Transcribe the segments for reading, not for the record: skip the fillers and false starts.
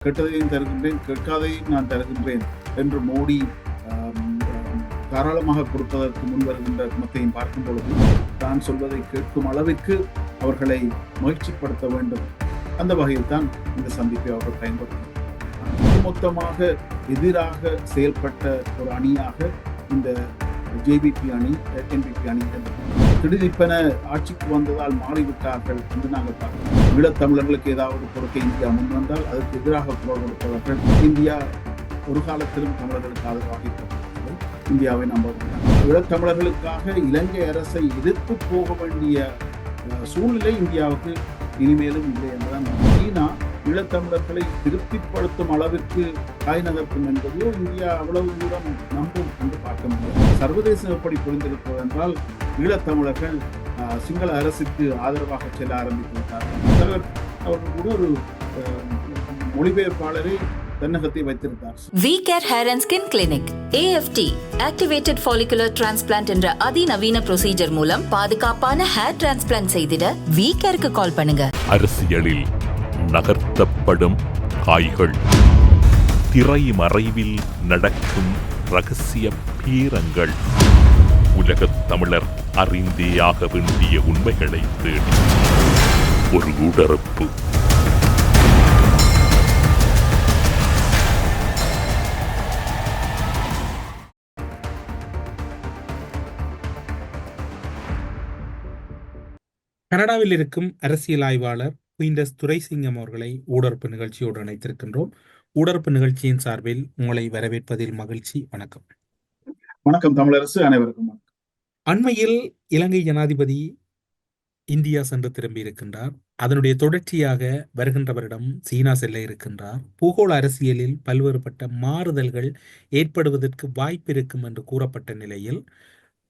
கெட்டதையும் தருகின்றேன், கேட்காதையும் நான் தருகின்றேன் என்று மோடி தாராளமாக கொடுப்பதற்கு முன் வருகின்ற குணத்தையும் பார்க்கும் பொழுது தான் சொல்வதை கேட்கும் அளவிற்கு அவர்களை மகிழ்ச்சிப்படுத்த வேண்டும். அந்த வகையில் தான் இந்த சந்திப்பை அவர்கள் பயன்படுத்தினார். ஒட்டுமொத்தமாக எதிராக செயல்பட்ட ஒரு அணியாக இந்த ஜேபிபி அணி, என்பிபி அணி திடீரென ஆட்சிக்கு வந்ததால் மாறிவிட்டார்கள் என்று நாங்கள் பார்க்கிறோம். ஈழத்தமிழர்களுக்கு ஏதாவது கொடுக்க இந்தியா முன் வந்தால் அதற்கு எதிராக குரல் கொடுப்பவர்கள். இந்தியா ஒரு காலத்திலும் தமிழர்களுக்கு ஆதரவாக இருக்கப்பட்டது. இந்தியாவை நம்பவில்லை. ஈழத்தமிழர்களுக்காக இலங்கை அரசை எதிர்த்து போக வேண்டிய சூழ்நிலை இந்தியாவுக்கு இனிமேலும் இல்லை என்பதுதான். சீனா ஈழத்தமிழர்களை திருப்திப்படுத்தும் அளவிற்கு காய் நகர்த்தும் என்பதையோ இந்தியா அவ்வளவு தூரம் நம்பும் என்று பார்க்க முடியாது. சர்வதேசம் எப்படி புரிந்திருப்பது என்றால் ஈழத்தமிழர்கள் சிங்கள அரசுக்கு ஆதரவாக செல்ல ஆரம்பித்து விட்டார்கள். அவர்கள் கூட ஒரு மொழிபெயர்ப்பாளரை தென்னகத்தை வைத்திருந்தார். V-Care Hair and Skin Clinic AFT Activated Follicular Transplant என்ற அதிநவீன ப்ரொசீஜர் மூலம் பாதுகாப்பான ஹேர் டிரான்ஸ்பிளான்ட் செய்திட V-Careக்கு கால் பண்ணுங்க. அரசியலில் நகர்த்தப்படும் காய்கள், திரைமறைவில் நடக்கும் ரகசிய பீரங்கள், உலகத் தமிழர் அறிந்தேயாக வேண்டிய உண்மைகளை தேடி ஒரு உடறுப்பு. கனடாவில் இருக்கும் அரசியல் ஆய்வாளர் குயின்டஸ் துரைசிங்கம் அவர்களை ஊடறுப்பு நிகழ்ச்சியோடு இணைத்திருக்கின்றோம். ஊடறுப்பு நிகழ்ச்சியின் சார்பில் உங்களை வரவேற்பதில் மகிழ்ச்சி. வணக்கம். வணக்கம் தமிழரசு, அனைவருக்கும் வணக்கம். அண்மையில் இலங்கை ஜனாதிபதி இந்தியா சென்று திரும்பி இருக்கின்றார். அதனுடைய தொடர்ச்சியாக வருகின்ற வருடம் சீனா செல்ல இருக்கின்றார். பூகோள அரசியலில் பல்வேறுபட்ட மாறுதல்கள் ஏற்படுவதற்கு வாய்ப்பு இருக்கும் என்று கூறப்பட்ட நிலையில்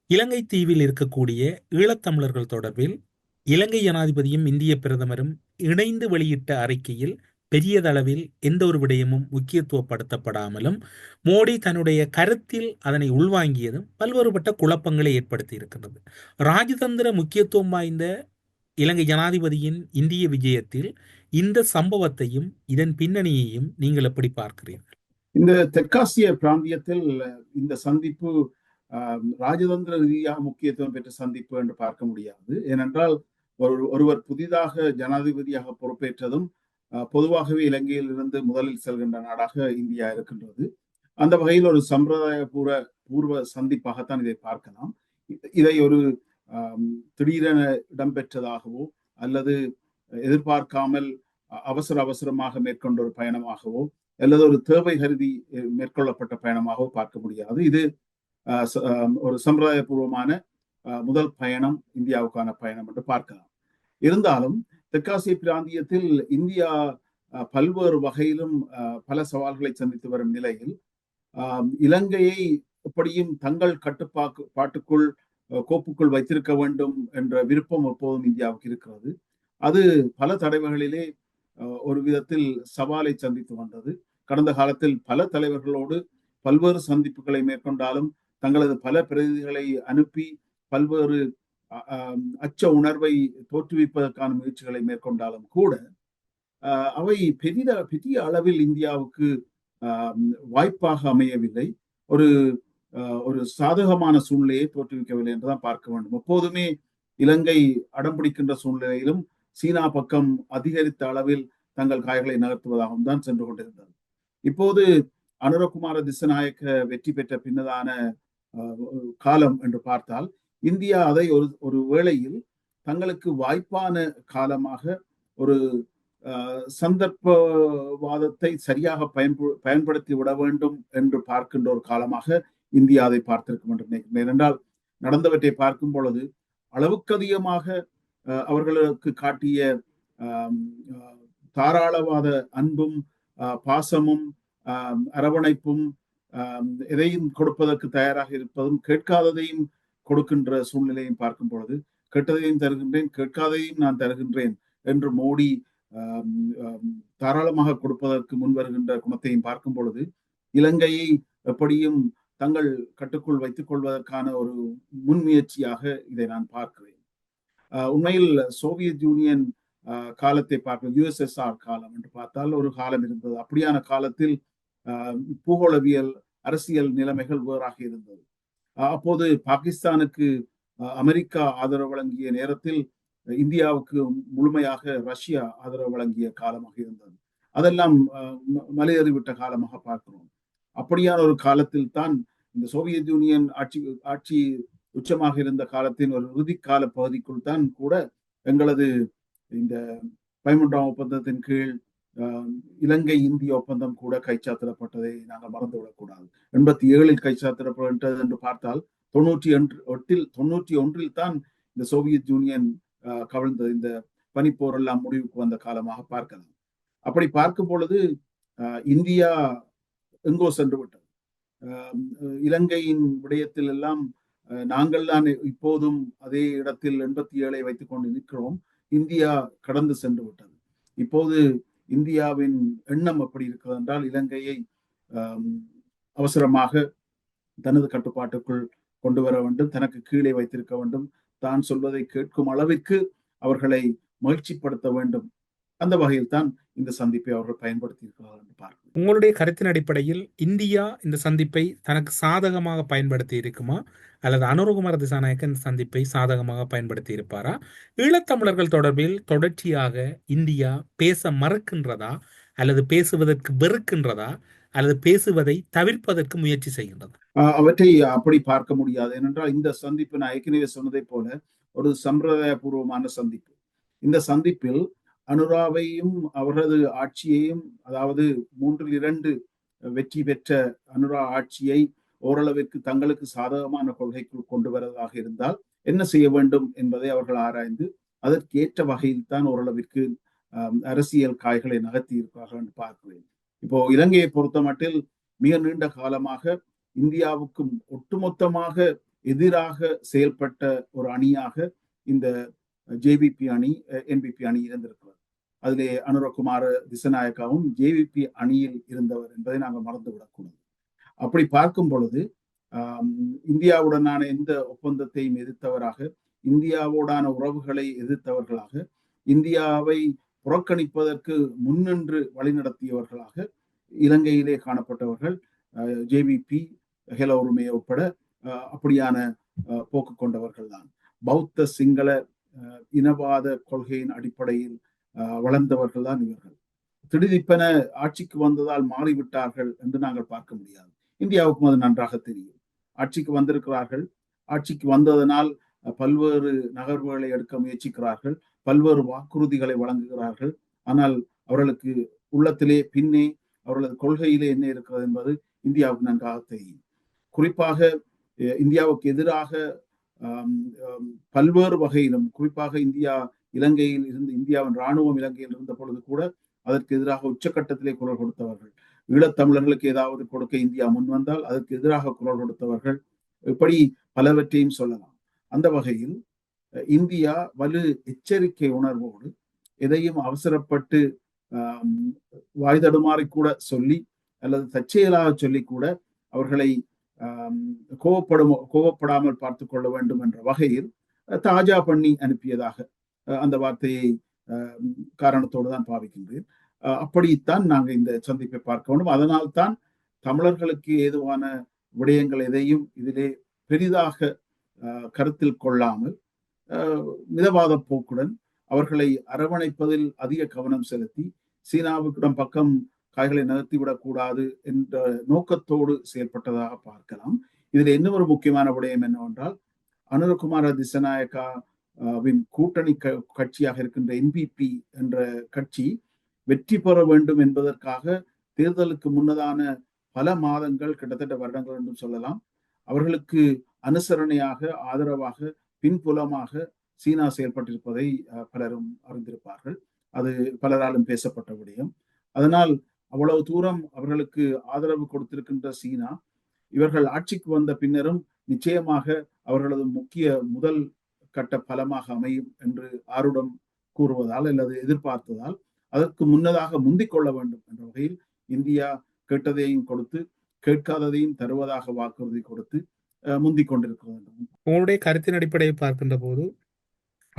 இலங்கை தீவில் இருக்கக்கூடிய ஈழத்தமிழர்கள் தொடர்பில் இலங்கை ஜனாதிபதியும் இந்திய பிரதமரும் இணைந்து வெளியிட்ட அறிக்கையில் பெரியதளவில் எந்த ஒரு விடயமும் முக்கியத்துவப்படுத்தப்படாமலும் மோடி தன்னுடைய கருத்தில் அதனை உள்வாங்கியதும் பல்வேறுபட்ட குழப்பங்களை ஏற்படுத்தி இருக்கின்றது. ராஜதந்திர முக்கியத்துவம் வாய்ந்த இலங்கை ஜனாதிபதியின் இந்திய விஜயத்தில் இந்த சம்பவத்தையும் இதன் பின்னணியையும் நீங்கள் எப்படி பார்க்கிறீர்கள்? இந்த தெற்காசிய பிராந்தியத்தில் இந்த சந்திப்பு ராஜதந்திர ரீதியாக முக்கியத்துவம் பெற்ற சந்திப்பு என்று பார்க்க முடியாது. ஏனென்றால் ஒருவர் புதிதாக ஜனாதிபதியாக பொறுப்பேற்றதும் பொதுவாகவே இலங்கையில் இருந்து முதலில் செல்கின்ற நாடாக இந்தியா இருக்கின்றது. அந்த வகையில் ஒரு சம்பிரதாய பூர்வ சந்திப்பாகத்தான் இதை பார்க்கலாம். இதை ஒரு திடீரென இடம்பெற்றதாகவோ அல்லது எதிர்பார்க்காமல் அவசரமாக மேற்கொண்ட ஒரு பயணமாகவோ அல்லது ஒரு தேவை கருதி மேற்கொள்ளப்பட்ட பயணமாகவோ பார்க்க முடியாது. இது ஒரு சம்பிரதாய பூர்வமான முதல் பயணம், இந்தியாவுக்கான பயணம் என்று பார்க்கலாம். இருந்தாலும் தெற்காசிய பிராந்தியத்தில் இந்தியா பல்வேறு வகையிலும் பல சவால்களை சந்தித்து வரும் நிலையில் இலங்கையை எப்படியும் தங்கள் கட்டுப்பாட்டுக்குள் கோப்புக்குள் வைத்திருக்க வேண்டும் என்ற விருப்பம் எப்போதும் இந்தியாவுக்கு இருக்கிறது. அது பல தடவைகளிலே ஒரு விதத்தில் சவாலை சந்தித்து வந்தது. கடந்த காலத்தில் பல தலைவர்களோடு பல்வேறு சந்திப்புகளை மேற்கொண்டாலும் தங்களது பல பிரதிநிதிகளை அனுப்பி பல்வேறு அச்ச உணர்வை தோற்றுவிப்பதற்கான முயற்சிகளை மேற்கொண்டாலும் கூட அவை பெரிய அளவில் இந்தியாவுக்கு வாய்ப்பாக அமையவில்லை. ஒரு சாதகமான சூழ்நிலையை தோற்றுவிக்கவில்லை என்றுதான் பார்க்க வேண்டும். எப்போதுமே இலங்கை அடம்பிடிக்கின்ற சூழ்நிலையிலும் சீனா பக்கம் அதிகரித்த அளவில் தங்கள் காய்களை நகர்த்துவதாகவும் தான் சென்று கொண்டிருந்தது. இப்போது அனுரகுமார திசநாயக்க வெற்றி பெற்ற பின்னதான காலம் என்று பார்த்தால் இந்தியா அதை ஒரு வேளையில் தங்களுக்கு வாய்ப்பான காலமாக ஒரு சந்தர்ப்பவாதத்தை சரியாக பயன்படுத்தி விட வேண்டும் என்று பார்க்கின்ற ஒரு காலமாக இந்தியா அதை பார்த்திருக்கும் என்று நினைக்கிறேன். ஏனென்றால் நடந்தவற்றை பார்க்கும் பொழுது அளவுக்கு அதிகமாக அவர்களுக்கு காட்டிய தாராளவாத அன்பும் பாசமும் அரவணைப்பும் எதையும் கொடுப்பதற்கு தயாராக இருப்பதும் கேட்காததையும் கொடுக்கின்ற சூழ்நிலையும் பார்க்கும் பொழுது கெட்டதையும் தருகின்றேன், கேட்காதையும் நான் தருகின்றேன் என்று மோடி தாராளமாக கொடுப்பதற்கு முன் வருகின்ற குணத்தையும் பார்க்கும் பொழுது இலங்கையை எப்படியும் தங்கள் கட்டுக்குள் வைத்துக் கொள்வதற்கான ஒரு முன்முயற்சியாக இதை நான் பார்க்கிறேன். உண்மையில் சோவியத் யூனியன் காலத்தை பார்க்க USSR காலம் என்று பார்த்தால் ஒரு காலம் இருந்தது. அப்படியான காலத்தில் பூகோளவியல் அரசியல் நிலைமைகள் வேறாக இருந்தது. அப்போது பாகிஸ்தானுக்கு அமெரிக்கா ஆதரவு வழங்கிய நேரத்தில் இந்தியாவுக்கு முழுமையாக ரஷ்யா ஆதரவு வழங்கிய காலமாக இருந்தது. அதெல்லாம் மலையேறிவிட்ட காலமாக பார்க்கிறோம். அப்படியான ஒரு காலத்தில் தான் இந்த சோவியத் யூனியன் ஆட்சி உச்சமாக இருந்த காலத்தின் ஒரு இறுதி கால பகுதிக்குள் தான் கூட எங்களது இந்த 13ஆம் ஒப்பந்தத்தின் கீழ் இலங்கை இந்திய ஒப்பந்தம் கூட கைச்சாத்திடப்பட்டதை நாங்கள் மறந்துவிடக்கூடாது. 87 கைச்சாத்திடப்பட்டது என்று பார்த்தால் 91 தான் இந்த சோவியத் யூனியன் கவிழ்ந்தது. இந்த பனிப்போர் எல்லாம் முடிவுக்கு வந்த காலமாக பார்க்கலாம். அப்படி பார்க்கும் பொழுது இந்தியா எங்கோ சென்று விட்டது. இலங்கையின் விடயத்தில் எல்லாம் நாங்கள் தான் இப்போதும் அதே இடத்தில் 87 வைத்துக் கொண்டு நிற்கிறோம். இந்தியா கடந்து சென்று விட்டது. இப்போது இந்தியாவின் எண்ணம் எப்படி இருக்கிறது என்றால் இலங்கையை அவசரமாக தனது கட்டுப்பாட்டுக்குள் கொண்டு வர வேண்டும், தனக்கு கீழே வைத்திருக்க வேண்டும், தான் சொல்வதை கேட்கும் அளவிற்கு அவர்களை மகிழ்ச்சிப்படுத்த வேண்டும். அந்த வகையில் தான் இந்த சந்திப்பை அவர்கள் பயன்படுத்தி இருக்கிறார்கள் என்று பார்க்கிறோம். உங்களுடைய கருத்தின் அடிப்படையில் இந்தியா இந்த சந்திப்பை தனக்கு சாதகமாக பயன்படுத்தி இருக்குமா அல்லது அனுரகுமார திசாநாயக்க இந்த சந்திப்பை சாதகமாக பயன்படுத்தி இருப்பாரா? ஈழத்தமிழர்கள் தொடர்பில் தொடர்ச்சியாக இந்தியா பேச மறுக்கின்றதா அல்லது பேசுவதற்கு வெறுக்கின்றதா அல்லது பேசுவதை தவிர்ப்பதற்கு முயற்சி செய்கின்றதா? அவற்றை அப்படி பார்க்க முடியாது. ஏனென்றால் இந்த சந்திப்பு நான் ஏற்கனவே சொன்னதை போல ஒரு சம்பிரதாயபூர்வமான சந்திப்பு. இந்த சந்திப்பில் அனுராவையும் அவரது ஆட்சியையும், அதாவது 3-2 வெற்றி பெற்ற அனுரா ஆட்சியை ஓரளவிற்கு தங்களுக்கு சாதகமான கொள்கைக்குள் கொண்டு வருவதாக இருந்தால் என்ன செய்ய வேண்டும் என்பதை அவர்கள் ஆராய்ந்து அதற்கேற்ற வகையில் தான் ஓரளவிற்கு அரசியல் காய்களை நகர்த்தி இருப்பார்கள் என்று பார்க்கிறேன். இப்போ இலங்கையை பொறுத்த மட்டில் மிக நீண்ட காலமாக இந்தியாவுக்கும் ஒட்டுமொத்தமாக எதிராக செயல்பட்ட ஒரு அணியாக இந்த JVP அணி, NPP அணி இருந்திருக்கிறது. அதிலே அனுரகுமார திசாநாயக்காவும் JVP அணியில் இருந்தவர் என்பதை நாங்கள் மறந்துவிடக்கூடாது. அப்படி பார்க்கும் பொழுது இந்தியாவுடனான எந்த ஒப்பந்தத்தையும் எதிர்த்தவராக, இந்தியாவோடான உறவுகளை எதிர்த்தவர்களாக, இந்தியாவை புறக்கணிப்பதற்கு முன்னின்று வழிநடத்தியவர்களாக இலங்கையிலே காணப்பட்டவர்கள் JVP, ஹெல உரிமையை உட்பட அப்படியான போக்கு கொண்டவர்கள் தான். பௌத்த சிங்கள இனவாத கொள்கையின் அடிப்படையில் வளர்ந்தவர்கள் தான் இவர்கள். திடீரென ஆட்சிக்கு வந்ததால் மாறிவிட்டார்கள் என்று நாங்கள் பார்க்க முடியாது. இந்தியாவுக்கும் அது நன்றாக தெரியும். ஆட்சிக்கு வந்திருக்கிறார்கள், ஆட்சிக்கு வந்ததனால் பல்வேறு நகர்வுகளை எடுக்க முயற்சிக்கிறார்கள், பல்வேறு வாக்குறுதிகளை வழங்குகிறார்கள். ஆனால் அவர்களுக்கு உள்ளத்திலே பின்னே அவர்களது கொள்கையிலே என்ன இருக்கிறது என்பது இந்தியாவுக்கு நன்றாக தெரியும். குறிப்பாக இந்தியாவுக்கு எதிராக பல்வேறு வகையிலும், குறிப்பாக இலங்கையில் இருந்து இந்தியாவின் இராணுவம் இலங்கையில் இருந்த பொழுது கூட அதற்கு எதிராக உச்சக்கட்டத்திலே குரல் கொடுத்தவர்கள். ஈழத்தமிழர்களுக்கு ஏதாவது கொடுக்க இந்தியா முன் வந்தால் அதற்கு எதிராக குரல் கொடுத்தவர்கள். இப்படி பலவற்றையும் சொல்லலாம். அந்த வகையில் இந்தியா வலு எச்சரிக்கை உணர்வோடு எதையும் அவசரப்பட்டு வாய் தடுமாறி கூட சொல்லி அல்லது தற்செயலாக சொல்லி கூட அவர்களை கோபப்படாமல் பார்த்து கொள்ள வேண்டும் என்ற வகையில் தாஜா பண்ணி அனுப்பியதாக அந்த வார்த்தையை காரணத்தோடு தான் பாவிக்கின்றேன். அப்படித்தான் நாங்கள் இந்த சந்திப்பை பார்க்க வேண்டும். அதனால்தான் தமிழர்களுக்கு ஏதுவான விடயங்கள் எதையும் இதிலே பெரிதாக கருத்தில் கொள்ளாமல் மிதவாத போக்குடன் அவர்களை அரவணைப்பதில் அதிக கவனம் செலுத்தி சீனாவுக்கிடம் பக்கம் காய்களை நகர்த்திவிடக் கூடாது என்ற நோக்கத்தோடு செயல்பட்டதாக பார்க்கலாம். இதுல இன்னொரு முக்கியமான விடயம் என்னவென்றால், அனுரகுமார திசாநாயக்காவின் கூட்டணி கட்சியாக இருக்கின்ற NPP என்ற கட்சி வெற்றி பெற வேண்டும் என்பதற்காக தேர்தலுக்கு முன்னதான பல மாதங்கள், கிட்டத்தட்ட வருடங்கள் என்றும் சொல்லலாம், அவர்களுக்கு அனுசரணையாக, ஆதரவாக, பின்புலமாக சீனா செயல்பட்டிருப்பதை பலரும் அறிந்திருப்பார்கள். அது பலராலும் பேசப்பட்ட விடயம். அதனால் அவ்வளவு தூரம் அவர்களுக்கு ஆதரவு கொடுத்திருக்கின்ற சீனா இவர்கள் ஆட்சிக்கு வந்த பின்னரும் நிச்சயமாக அவர்களது முக்கிய முதல் கட்ட பலமாக அமையும் என்று ஆருடம் கூறுவதால் அல்லது எதிர்பார்த்ததால் அதற்கு முன்னதாக முந்திக் கொள்ள வேண்டும் என்ற வகையில் இந்தியா கேட்டதையும் கொடுத்து கேட்காததையும் தருவதாக வாக்குறுதி கொடுத்து முந்திக் கொண்டிருக்கிறது. உங்களுடைய கருத்தின் அடிப்படையை பார்க்கின்ற போது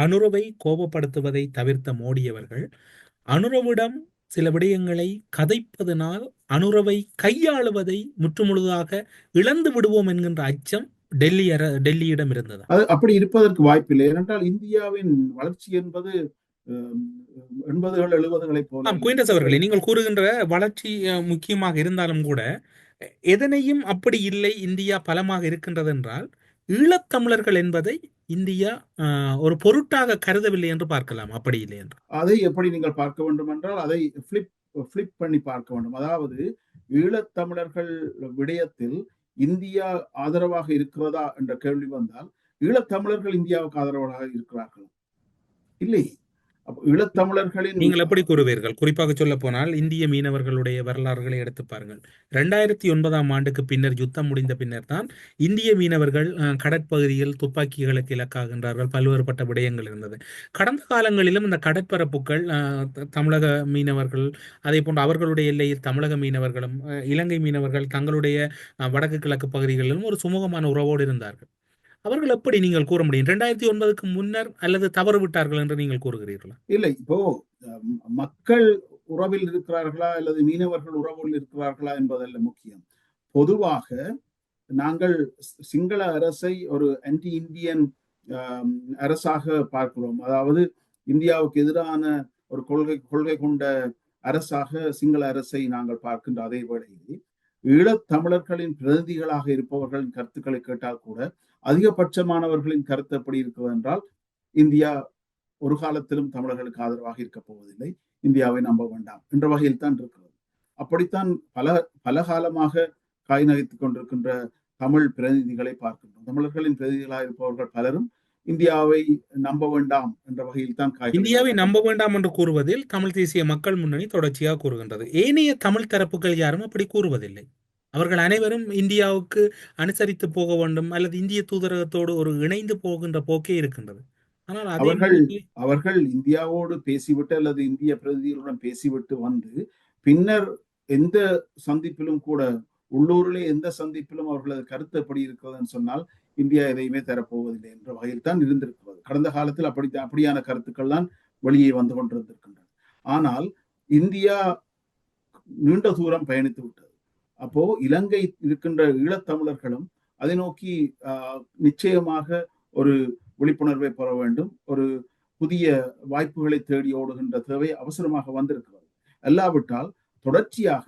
அனுரவை கோபப்படுத்துவதை தவிர்த்த மோடி அவர்கள் அனுரவிடம் சில விடயங்களை கதைப்பதனால் அனுரவை கையாளுவதை முற்றுமுழுதாக இழந்து விடுவோம் என்கின்ற அச்சம் டெல்லியிடம் இருந்தது. அது அப்படி இருப்பதற்கு வாய்ப்பில்லை. ஏனென்றால் இந்தியாவின் வளர்ச்சி என்பது 80கள் 70களை போல. குயின்டஸ் அவர்களே, நீங்கள் கூறுகின்ற வளர்ச்சி முக்கியமாக இருந்தாலும் கூட எதனையும் அப்படி இல்லை, இந்தியா பலமாக இருக்கின்றது என்றால் ஈழத்தமிழர்கள் என்பதை இந்தியா ஒரு பொருட்டாக கருதவில்லை என்று பார்க்கலாம். அப்படி இல்லை என்று அதை எப்படி நீங்கள் பார்க்க வேண்டும் என்றால் அதை ஃபிளிப் பண்ணி பார்க்க வேண்டும். அதாவது ஈழத்தமிழர்கள் விடயத்தில் இந்தியா ஆதரவாக இருக்கிறதா என்ற கேள்வி வந்தால் ஈழத்தமிழர்கள் இந்தியாவுக்கு ஆதரவாக இருக்கிறார்கள் இல்லை. ஈழத்தமிழர்களின் நீங்கள் எப்படி கூறுவீர்கள்? குறிப்பாக சொல்ல போனால் இந்திய மீனவர்களுடைய வரலாறுகளை எடுத்து பாருங்கள். 2009ஆம் ஆண்டுக்கு பின்னர் யுத்தம் முடிந்த பின்னர் தான் இந்திய மீனவர்கள் கடற்பகுதியில் துப்பாக்கிகளுக்கு இலக்காகின்றார்கள். பல்வேறுபட்ட விடயங்கள் இருந்தது. கடந்த காலங்களிலும் இந்த கடற்பரப்புகள் தமிழக மீனவர்கள், அதே போன்று அவர்களுடைய எல்லையில் தமிழக மீனவர்களும் இலங்கை மீனவர்கள் தங்களுடைய வடக்கு கிழக்கு பகுதிகளிலும் ஒரு சுமூகமான உறவோடு இருந்தார்கள். அவர்கள் எப்படி நீங்கள் கூற முடியும் 2009க்கு முன்னர் அல்லது தவறு விட்டார்கள் என்று நீங்கள் கூறுகிறீர்களா? இல்லை, இப்போ மக்கள் உறவில் இருக்கிறார்களா அல்லது மீனவர்கள் உறவில் இருக்கிறார்களா என்பதல்ல முக்கியம். பொதுவாக நாங்கள் சிங்கள அரசை ஒரு ஆன்டி இந்தியன் அரசாக பார்க்கிறோம். அதாவது இந்தியாவுக்கு எதிரான ஒரு கொள்கை கொண்ட அரசாக சிங்கள அரசை நாங்கள் பார்க்கின்ற அதே வேளையில் ஈழத்தமிழர்களின் பிரதிநிதிகளாக இருப்பவர்களின் கருத்துக்களை கேட்டால் கூட அதிகபட்சமானவர்களின் கருத்து எப்படி இருக்கிறது என்றால் இந்தியா ஒரு காலத்திலும் தமிழர்களுக்கு ஆதரவாக இருக்க போவதில்லை, இந்தியாவை நம்ப வேண்டாம் என்ற வகையில் தான் இருக்கிறது. அப்படித்தான் பல காலமாக காய் நகைத்துக் கொண்டிருக்கின்ற தமிழ் பிரதிநிதிகளை பார்க்கின்றோம். தமிழர்களின் பிரதிநிதிகளாக இருப்பவர்கள் பலரும் இந்தியாவை நம்ப வேண்டாம் என்ற வகையில் தான் இந்தியாவை நம்ப வேண்டாம் என்று கூறுவதில் தமிழ் தேசிய மக்கள் முன்னணி தொடர்ச்சியாக கூறுகின்றது. ஏனைய தமிழ் தரப்புகள் யாரும் அப்படி கூறுவதில்லை. அவர்கள் அனைவரும் இந்தியாவுக்கு அனுசரித்து போக வேண்டும் அல்லது இந்திய தூதரகத்தோடு ஒரு இணைந்து போகின்ற போக்கே இருக்கின்றது. ஆனால் அவர்கள் இந்தியாவோடு பேசிவிட்டு அல்லது இந்திய பிரதிநிதிகளுடன் பேசிவிட்டு வந்து பின்னர் எந்த சந்திப்பிலும் கூட உள்ளூரிலே எந்த சந்திப்பிலும் அவர்களது கருத்து எப்படி இருக்கிறதுன்னு சொன்னால் இந்தியா எதையுமே தரப்போவதில்லை என்ற வகையில் தான் இருந்திருக்கிறது. கடந்த காலத்தில் அப்படியான கருத்துக்கள் தான் வெளியே வந்து கொண்டிருந்திருக்கின்றன. ஆனால் இந்தியா நீண்ட தூரம் பயணித்து விட்டது. அப்போ இலங்கை இருக்கின்ற ஈழத்தமிழர்களும் அதை நோக்கி நிச்சயமாக ஒரு விழிப்புணர்வை பெற வேண்டும். ஒரு புதிய வாய்ப்புகளை தேடி ஓடுகின்ற தேவை அவசரமாக வந்திருக்கிறது. அல்லாவிட்டால் தொடர்ச்சியாக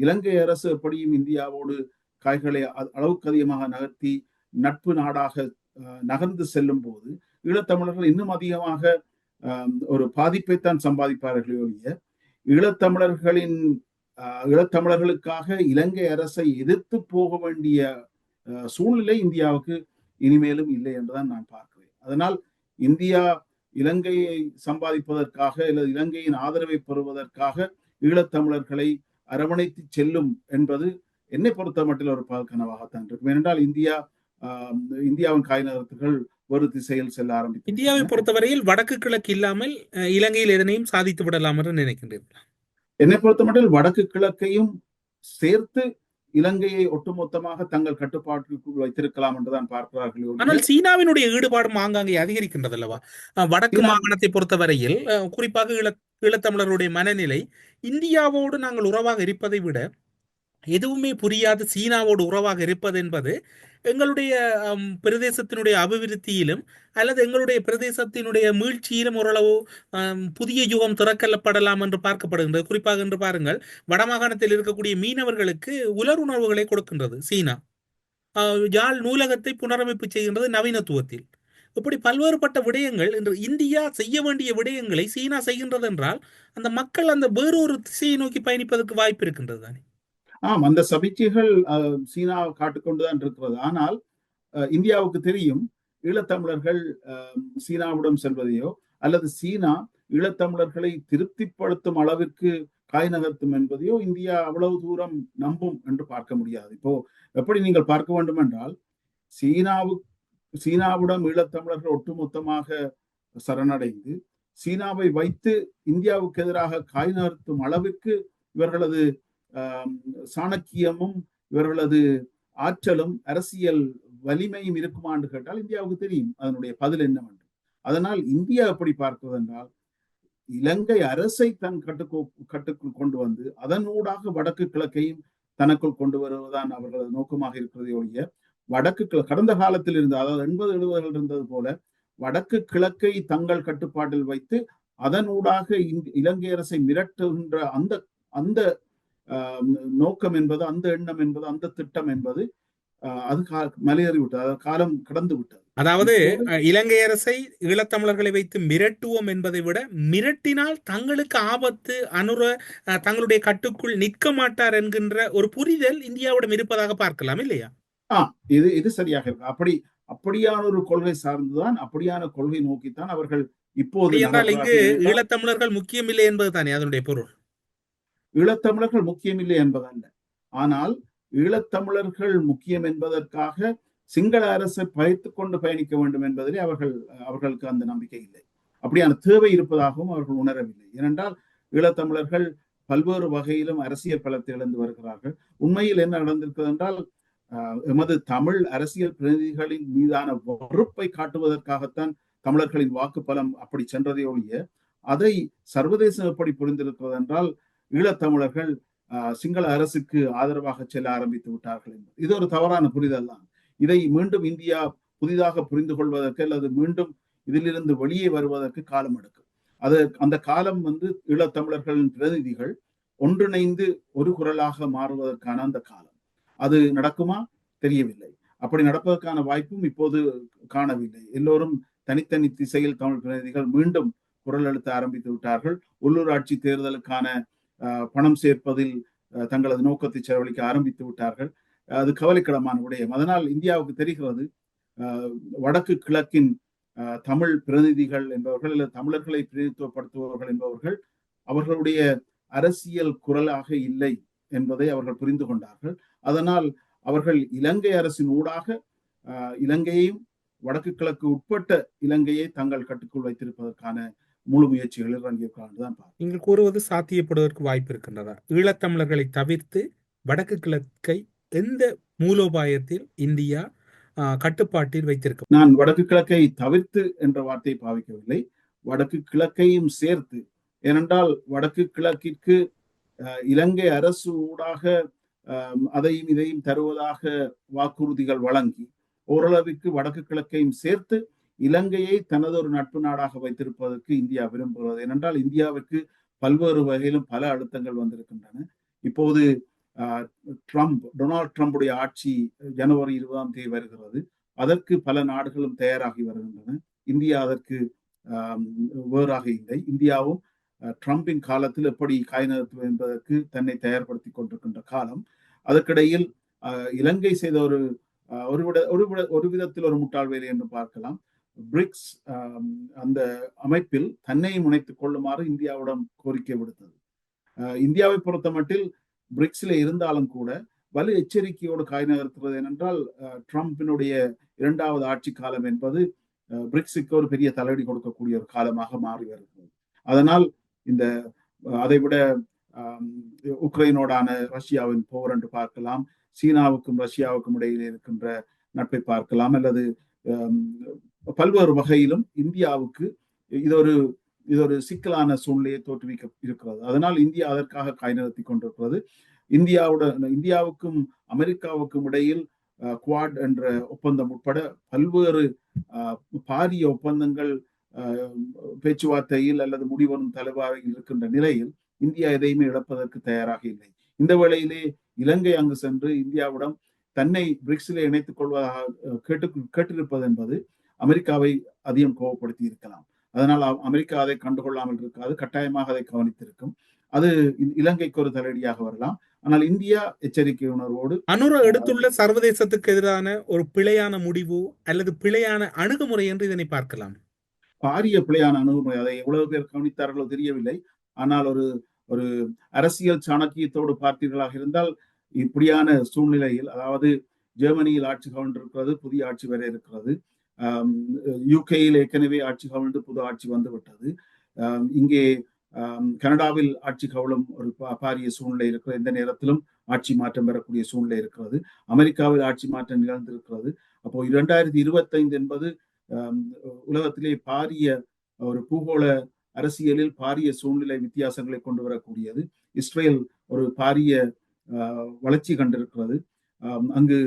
இலங்கை அரசு எப்படியும் இந்தியாவோடு காய்களை அளவுக்கு அதிகமாக நகர்த்தி நட்பு நாடாக நகர்ந்து செல்லும் போது ஈழத்தமிழர்கள் இன்னும் அதிகமாக ஒரு பாதிப்பைத்தான் சம்பாதிப்பார்களே ஒழிய ஈழத்தமிழர்களுக்காக இலங்கை அரசை எதிர்த்து போக வேண்டிய சூழ்நிலை இந்தியாவுக்கு இனிமேலும் இல்லை என்றுதான் நான் பார்க்கிறேன். அதனால் இந்தியா இலங்கையை சம்பாதிப்பதற்காக அல்லது இலங்கையின் ஆதரவை பெறுவதற்காக ஈழத்தமிழர்களை அரவணைத்து செல்லும் என்பது என்னை பொறுத்த மட்டில் ஒரு பால் கனவாகத்தான் இருக்கும். ஏனென்றால் இந்தியாவின் காய் நகரத்துகள் ஒரு திசையில் செல்ல ஆரம்பித்து இந்தியாவை பொறுத்தவரையில் வடக்கு கிழக்கு இல்லாமல் இலங்கையில் எதனையும் சாதித்து விடலாம் என்று நினைக்கின்றீர்கள்? என்னை பொறுத்த மட்டில் வடக்கு கிழக்கையும் சேர்த்து இலங்கையை ஒட்டுமொத்தமாக தங்கள் கட்டுப்பாட்டுக்குள் வைத்திருக்கலாம் என்றுதான் பார்க்கிறார்கள். ஆனால் சீனாவினுடைய ஈடுபாடும் ஆங்காங்கே அதிகரிக்கின்றது அல்லவா? வடக்கு மாகாணத்தை பொறுத்தவரையில் குறிப்பாக ஈழத்தமிழருடைய மனநிலை இந்தியாவோடு நாங்கள் உறவாக இருப்பதை விட எதுவுமே புரியாது சீனாவோடு உறவாக இருப்பது என்பது எங்களுடைய பிரதேசத்தினுடைய அபிவிருத்தியிலும் அல்லது எங்களுடைய பிரதேசத்தினுடைய மீழ்ச்சியிலும் ஓரளவு புதிய யுகம் திறக்கப்படலாம் என்று பார்க்கப்படுகின்றது. குறிப்பாக என்று பாருங்கள், வடமாகாணத்தில் இருக்கக்கூடிய மீனவர்களுக்கு உலருணர்வுகளை கொடுக்கின்றது சீனா. யாழ் நூலகத்தை புனரமைப்பு செய்கின்றது நவீனத்துவத்தில். இப்படி பல்வேறுபட்ட விடயங்கள் இன்று இந்தியா செய்ய வேண்டிய விடயங்களை சீனா செய்கின்றது என்றால் அந்த மக்கள் அந்த வேறொரு திசையை நோக்கி பயணிப்பதற்கு வாய்ப்பு இருக்கின்றது தானே? அந்த சமிக்கைகள் சீனா காட்டுக்கொண்டுதான் இருக்கிறது. ஆனால் இந்தியாவுக்கு தெரியும் ஈழத்தமிழர்கள் சீனாவிடம் செல்வதையோ அல்லது சீனா ஈழத்தமிழர்களை திருப்திப்படுத்தும் அளவிற்கு காய் நகர்த்தும் என்பதையோ இந்தியா அவ்வளவு தூரம் நம்பும் என்று பார்க்க முடியாது. இப்போ எப்படி நீங்கள் பார்க்க வேண்டும் என்றால் சீனாவிடம் ஈழத்தமிழர்கள் ஒட்டுமொத்தமாக சரணடைந்து சீனாவை வைத்து இந்தியாவுக்கு எதிராக காய் நகர்த்தும் அளவிற்கு இவர்களது சாணக்கியமும் இவர்களது ஆற்றலும் அரசியல் வலிமையும் இருக்குமா என்று கேட்டால் இந்தியாவுக்கு தெரியும் அதனுடைய பதில் என்னவென்று. அதனால் இந்தியா எப்படி பார்க்கிறது என்றால், இலங்கை அரசை தன் கட்டுக்குள் கொண்டு வந்து அதனூடாக வடக்கு கிழக்கையும் தனக்குள் கொண்டு வருவதுதான் அவர்களது நோக்கமாக இருக்கிறதே ஒழிய, கடந்த காலத்தில் இருந்த, அதாவது 80-70கள் இருந்தது போல வடக்கு கிழக்கை தங்கள் கட்டுப்பாட்டில் வைத்து அதனூடாக இலங்கை அரசை மிரட்டுகின்ற அந்த அந்த நோக்கம் என்பது, அந்த எண்ணம் என்பது, அந்த திட்டம் என்பது அது மலையேறிவிட்டது. அதாவது காலம் கடந்து விட்டது. அதாவது இலங்கை அரசை ஈழத்தமிழர்களை வைத்து மிரட்டுவோம் என்பதை விட, மிரட்டினால் தங்களுக்கு ஆபத்து, தங்களுடைய கட்டுக்குள் நிற்க மாட்டார் என்கின்ற ஒரு புரிதல் இந்தியாவிடம் இருப்பதாக பார்க்கலாம் இல்லையா? இது சரியாக இருக்கு. அப்படியான ஒரு கொள்கை சார்ந்துதான், அப்படியான கொள்கை நோக்கித்தான் அவர்கள் இப்போது. என்றால் இங்கு ஈழத்தமிழர்கள் முக்கியம் இல்லை என்பது தானே அதனுடைய பொருள்? ஈழத்தமிழர்கள் முக்கியம் இல்லை என்பதல்ல. ஆனால் ஈழத்தமிழர்கள் முக்கியம் என்பதற்காக சிங்கள அரசை பயத்துக் கொண்டு பயணிக்க வேண்டும் என்பதிலே அவர்களுக்கு அந்த நம்பிக்கை இல்லை. அப்படியான தேவை இருப்பதாகவும் அவர்கள் உணரவில்லை. ஏனென்றால் ஈழத்தமிழர்கள் பல்வேறு வகையிலும் அரசியல் பலத்தை இழந்து வருகிறார்கள். உண்மையில் என்ன நடந்திருக்கிறது என்றால், எமது தமிழ் அரசியல் பிரதிநிதிகளின் மீதான வெறுப்பை காட்டுவதற்காகத்தான் தமிழர்களின் வாக்கு பலம் அப்படி சென்றதை ஒழிய, அதை சர்வதேசம் எப்படி புரிந்திருக்கிறது என்றால், ஈழத்தமிழர்கள் சிங்கள அரசுக்கு ஆதரவாக செல்ல ஆரம்பித்து விட்டார்கள் என்பது. இது ஒரு தவறான புரிதல் தான். இதை மீண்டும் இந்தியா புதிதாக புரிந்து கொள்வதற்கு அல்லது மீண்டும் இதிலிருந்து வெளியே வருவதற்கு காலம் எடுக்கும். அந்த காலம் ஈழத்தமிழர்களின் பிரதிநிதிகள் ஒன்றிணைந்து ஒரு குரலாக மாறுவதற்கான அந்த காலம். அது நடக்குமா தெரியவில்லை. அப்படி நடப்பதற்கான வாய்ப்பும் இப்போது காணவில்லை. எல்லோரும் தனித்தனி திசையில் தமிழ் பிரதிநிதிகள் மீண்டும் குரல் எழுத்த ஆரம்பித்து விட்டார்கள். உள்ளூராட்சி தேர்தலுக்கான பணம் சேர்ப்பதில் தங்களது நோக்கத்தை செலவழிக்க ஆரம்பித்து விட்டார்கள். அது கவலைக்கிடமான விடயம். அதனால் இந்தியாவுக்கு தெரிகிறது, வடக்கு கிழக்கின் தமிழ் பிரதிநிதிகள் என்பவர்கள் அல்லது தமிழர்களை பிரதிநிதித்துவப்படுத்துபவர்கள் என்பவர்கள் அவர்களுடைய அரசியல் குரலாக இல்லை என்பதை அவர்கள் புரிந்து கொண்டார்கள். அதனால் அவர்கள் இலங்கை அரசின் ஊடாக இலங்கையையும் வடக்கு கிழக்கு உட்பட்ட இலங்கையை தங்கள் கட்டுக்குள் வைத்திருப்பதற்கான முழு முயற்சிகள் இறங்கியிருக்காண்டுதான். நீங்கள் கூறுவது சாத்தியப்படுவதற்கு வாய்ப்பு இருக்கின்றதா? ஈழத்தமிழர்களை தவிர்த்து வடக்கு கிழக்கை எந்த மூலோபாயத்தில் இந்தியா கட்டுப்பாட்டில் வைத்திருக்க? நான் வடக்கு கிழக்கை தவிர்த்து என்ற வார்த்தையை பாவிக்கவில்லை, வடக்கு கிழக்கையும் சேர்த்து. ஏனென்றால் வடக்கு கிழக்கிற்கு இலங்கை அரசு ஊடாக அதையும் இதையும் தருவதாக வாக்குறுதிகள் வழங்கி ஓரளவிற்கு வடக்கு கிழக்கையும் சேர்த்து இலங்கையை தனது ஒரு நட்பு நாடாக வைத்திருப்பதற்கு இந்தியா விரும்புகிறது. ஏனென்றால் இந்தியாவிற்கு பல்வேறு வகையிலும் பல அழுத்தங்கள் வந்திருக்கின்றன. இப்போது டொனால்ட் ட்ரம்புடைய ஆட்சி ஜனவரி 20ஆம் தேதி வருகிறது. அதற்கு பல நாடுகளும் தயாராகி வருகின்றன. இந்தியா அதற்கு வேறாக இல்லை. இந்தியாவும் ட்ரம்பின் காலத்தில் எப்படி காய் நகர்த்துவது என்பதற்கு தன்னை தயார்படுத்தி கொண்டிருக்கின்ற காலம். அதற்கிடையில் இலங்கை செய்த ஒரு விதத்தில் ஒரு முட்டாள் வேலை என்று பார்க்கலாம். பிரிக்ஸ் அந்த அமைப்பில் தன்னை முனைத்துக் கொள்ளுமாறு இந்தியாவிடம் கோரிக்கை விடுத்தது. இந்தியாவை பொறுத்த மட்டில் பிரிக்ஸில் இருந்தாலும் கூட வலு எச்சரிக்கையோடு காய் நகர்த்துவது. ஏனென்றால் ட்ரம்பினுடைய 2வது ஆட்சி காலம் என்பது பிரிக்ஸுக்கு ஒரு பெரிய தலையடி கொடுக்கக்கூடிய ஒரு காலமாக மாறி வருகிறது. அதனால் அதைவிட உக்ரைனோடான ரஷ்யாவின் போர் என்று பார்க்கலாம், சீனாவுக்கும் ரஷ்யாவுக்கும் இடையில் இருக்கின்ற நட்பை பார்க்கலாம், அல்லது பல்வேறு வகையிலும் இந்தியாவுக்கு இது ஒரு சிக்கலான சூழ்நிலையை தோற்றுவிக்க இருக்கிறது. அதனால் இந்தியா அதற்காக காய் நகர்த்தி கொண்டிருக்கிறது. இந்தியாவுக்கும் அமெரிக்காவுக்கும் இடையில் குவாட் என்ற ஒப்பந்தம் உட்பட பல்வேறு பாரிய ஒப்பந்தங்கள் பேச்சுவார்த்தையில் அல்லது முடிவரும் தலைவாரில் இருக்கின்ற நிலையில் இந்தியா எதையுமே இழப்பதற்கு தயாராக இல்லை. இந்த வேளையிலே இலங்கை அங்கு சென்று இந்தியாவிடம் தன்னை பிரிக்ஸிலே இணைத்துக் கொள்வதாக கேட்டிருப்பது என்பது அமெரிக்காவை அதிகம் கோபப்படுத்தி இருக்கலாம். அதனால் அமெரிக்கா அதை கண்டுகொள்ளாமல் இருக்காது, கட்டாயமாக அதை கவனித்திருக்கும். அது இலங்கைக்கு ஒரு தலையடியாக வரலாம். ஆனால் இந்தியா எச்சரிக்கை உணர்வோடு எடுத்துள்ள சர்வதேசத்துக்கு எதிரான ஒரு பிழையான முடிவு அல்லது பிழையான அணுகுமுறை என்று இதனை பார்க்கலாம். பாரிய பிழையான அணுகுமுறை. அதை எவ்வளவு பேர் கவனித்தார்களோ தெரியவில்லை. ஆனால் ஒரு அரசியல் சாணக்கியத்தோடு பார்த்தீர்களாக இருந்தால் இப்படியான சூழ்நிலையில், அதாவது ஜெர்மனியில் ஆட்சி கவர்ந்திருக்கிறது, புதிய ஆட்சி வர இருக்கிறது. யூகேயில் ஏற்கனவே ஆட்சி கவர்ந்து புது ஆட்சி வந்து விட்டது. இங்கே கனடாவில் ஆட்சி கவலும் ஒரு பாரிய சூழ்நிலை இருக்கிறது. எந்த நேரத்திலும் ஆட்சி மாற்றம் பெறக்கூடிய சூழ்நிலை இருக்கிறது. அமெரிக்காவில் ஆட்சி மாற்றம் நிகழ்ந்திருக்கிறது. அப்போ 2025 என்பது உலகத்திலே பாரிய ஒரு பூகோள அரசியலில் பாரிய சூழ்நிலை வித்தியாசங்களை கொண்டு வரக்கூடியது. இஸ்ரேல் ஒரு பாரிய வளர்ச்சி கண்டிருக்கிறது. அங்கு